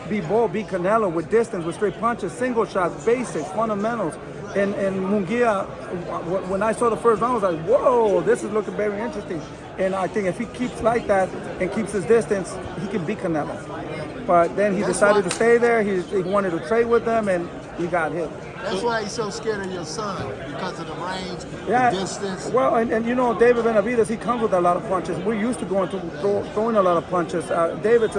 beat Canelo with distance, with straight punches, single shots, basics, fundamentals. And Munguia, when I saw the first round, I was like, whoa, this is looking very interesting. And I think if he keeps like that and keeps his distance, he can beat Canelo. But then he decided to stay there. He wanted to trade with them, and he got hit. That's why he's so scared of your son, because of the range, the distance. Well, and you know, David Benavidez, he comes with a lot of punches. We're used to throwing a lot of punches. David's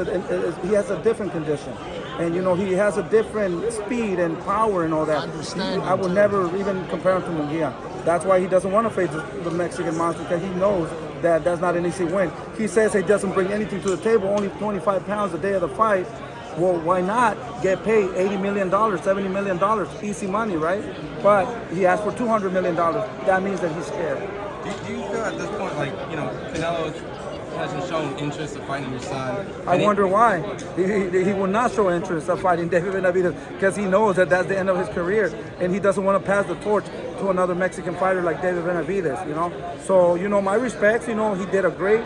he has a different condition. And, you know, he has a different speed and power and all that. I would never even compare him to Munguia. That's why he doesn't want to face the Mexican monster, because he knows that that's not an easy win. He says he doesn't bring anything to the table, only 25 pounds the day of the fight. Well, why not get paid $80 million, $70 million, easy money, right? But he asked for $200 million. That means that he's scared. Do you feel at this point, like, you know, Canelo hasn't shown interest of fighting your son? I wonder why. He will not show interest of fighting David Benavidez, because he knows that that's the end of his career, and he doesn't want to pass the torch to another Mexican fighter like David Benavidez, you know? So, you know, my respects, you know, he did a great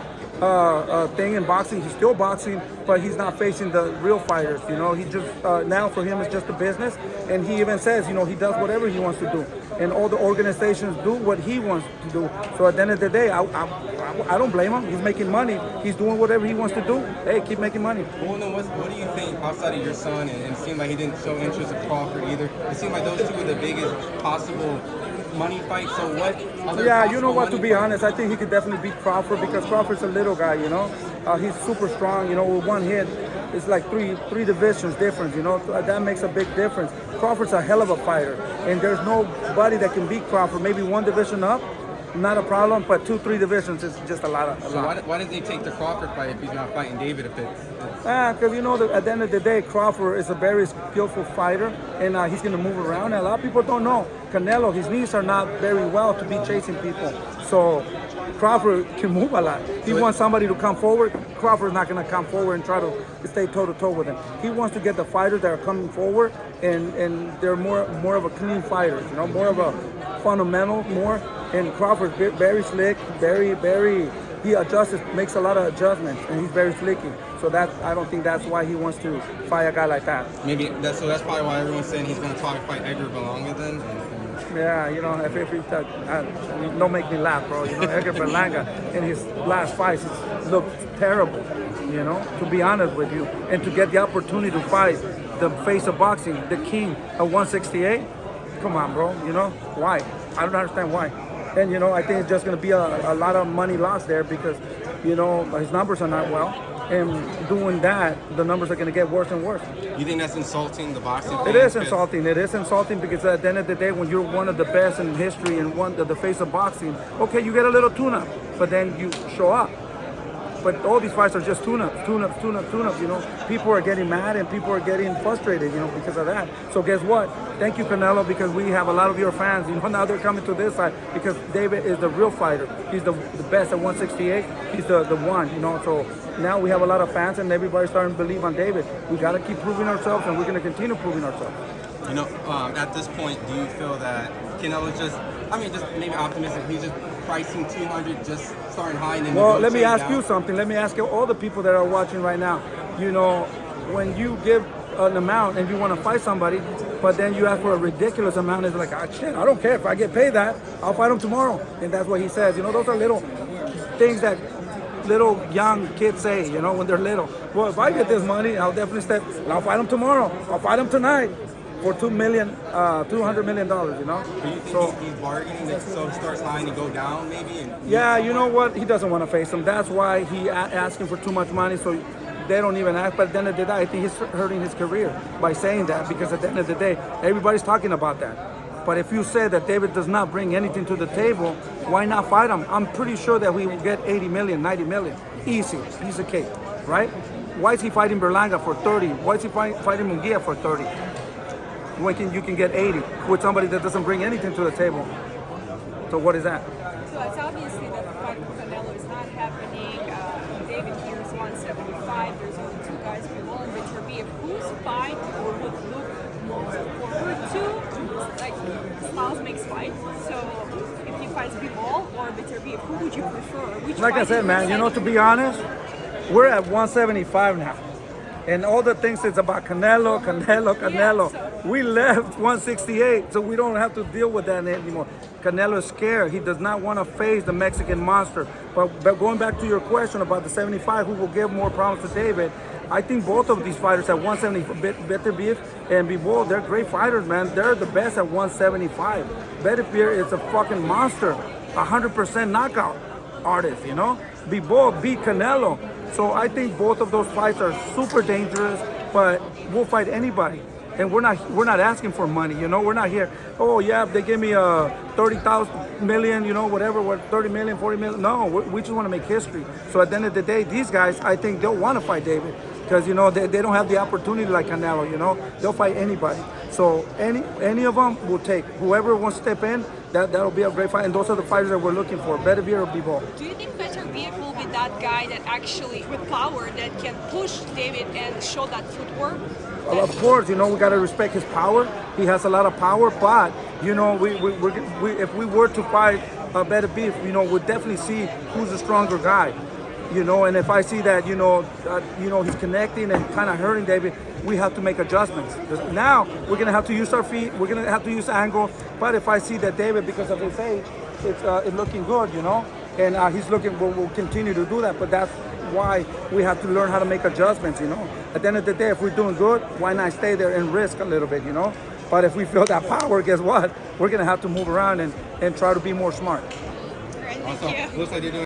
thing in boxing. He's still boxing, but he's not facing the real fighters, you know? He just, now for him it's just a business, and he even says, you know, he does whatever he wants to do, and all the organizations do what he wants to do. So at the end of the day, I don't blame him. He's making money. He's doing whatever he wants to do. Hey, keep making money. Well, no, what do you think outside of your son, and it seemed like he didn't show interest in Crawford either? It seemed like those two were the biggest possible money fight. So what other? Yeah, you know what, to be honest, I think he could definitely beat Crawford, because Crawford's a little guy, you know? He's super strong, you know, with one hit. It's like three divisions difference, you know? That makes a big difference. Crawford's a hell of a fighter, and there's nobody that can beat Crawford. Maybe one division up, not a problem, but 2-3 divisions is just a lot. So why does he take the Crawford fight if he's not fighting David? If it's because you know, at the end of the day, Crawford is a very skillful fighter, and he's going to move around. And a lot of people don't know Canelo, his knees are not very well to be chasing people. So Crawford can move a lot. He wants somebody to come forward. Crawford's not going to come forward and try to stay toe-to-toe with him. He wants to get the fighters that are coming forward, and they're more of a clean fighter, you know, more of a fundamental, more. And Crawford's very slick, very, he adjusts, makes a lot of adjustments, and he's very slicky. So I don't think that's why he wants to fight a guy like that. Maybe that's probably why everyone's saying he's going to probably fight Edgar Berlanga then. Yeah, you know, if don't make me laugh, bro. You know, Edgar Berlanga in his last fights looked terrible, you know, to be honest with you. And to get the opportunity to fight the face of boxing, the king of 168, come on, bro, you know, why? I don't understand why. And, you know, I think it's just going to be a lot of money lost there, because, you know, his numbers are not well. And doing that, the numbers are going to get worse and worse. You think that's insulting the boxing fans? It is insulting. It is insulting, because at the end of the day, when you're one of the best in history and the face of boxing, okay, you get a little tune-up, but then you show up. But all these fights are just tune-ups, you know. People are getting mad and people are getting frustrated, you know, because of that. So guess what? Thank you, Canelo, because we have a lot of your fans. You know, now they're coming to this side, because David is the real fighter. He's the best at 168. He's the one, you know. So now we have a lot of fans, and everybody's starting to believe on David. We got to keep proving ourselves, and we're going to continue proving ourselves. You know, at this point, do you feel that Canelo just maybe optimistic, he's just pricing 200, just starting high and then well, let me ask you something. Let me ask you, all the people that are watching right now, you know, when you give an amount and you want to fight somebody, but then you ask for a ridiculous amount, it's like, shit, I don't care. If I get paid that, I'll fight him tomorrow. And that's what he says. You know, those are little things that little young kids say, you know, when they're little. Well, if I get this money, I'll definitely step, and I'll fight him tomorrow. I'll fight him tonight for $200 million, you know. Do you think he's bargaining, so he starts high and he go down maybe? Yeah, you know what? He doesn't want to face him. That's why he asking for too much money, so they don't even ask. But at the end of the day, I think he's hurting his career by saying that, because at the end of the day, everybody's talking about that. But if you say that David does not bring anything to the table, why not fight him? I'm pretty sure that we will get 80 million, 90 million. Easy, piece of cake, right? Why is he fighting Berlanga for 30? Why is he fighting Munguia for 30? When you can get 80 with somebody that doesn't bring anything to the table? So what is that? So it's obviously that the fight with Canelo is not happening. David here is 175. There's only two guys below him, Beterbiev. Whose fight would look most forward to? Like, styles makes fight. So if he fights Bivol or Beterbiev, who would you prefer? Like I said, man, you know, to be honest, we're at 175 now. And all the things it's about Canelo. We left 168, so we don't have to deal with that anymore. Canelo is scared. He does not want to face the Mexican monster. But going back to your question about the 75, who will give more problems to David, I think both of these fighters at 170, Benavidez and Bivol, they're great fighters, man. They're the best at 175. Benavidez is a fucking monster, 100% knockout artist, you know? Bivol beat Canelo. So I think both of those fights are super dangerous, but we'll fight anybody. And we're not asking for money, you know? We're not here, oh yeah, if they give me 30,000 million, you know, whatever, what 30 million, 40 million. No, we just want to make history. So at the end of the day, these guys, I think they'll want to fight David because, you know, they don't have the opportunity like Canelo, you know? They'll fight anybody. So any of them will take. Whoever wants to step in, that'll be a great fight. And those are the fighters that we're looking for, Benavidez or Bivol. Do you think Benavidez will be that guy that actually, with power, that can push David and show that footwork? Well, of course, you know, we got to respect his power. He has a lot of power, but, you know, if we were to fight Benavidez, you know, we'll definitely see who's the stronger guy. You know, and if I see that, you know, he's connecting and kind of hurting David, we have to make adjustments. Now, we're going to have to use our feet. We're going to have to use angle. But if I see that David, because of his age, it's looking good, you know, and he's looking, we'll continue to do that. But that's why we have to learn how to make adjustments, you know. At the end of the day, if we're doing good, why not stay there and risk a little bit, you know? But if we feel that power, guess what? We're going to have to move around and try to be more smart. All right, thank you. Looks like they're doing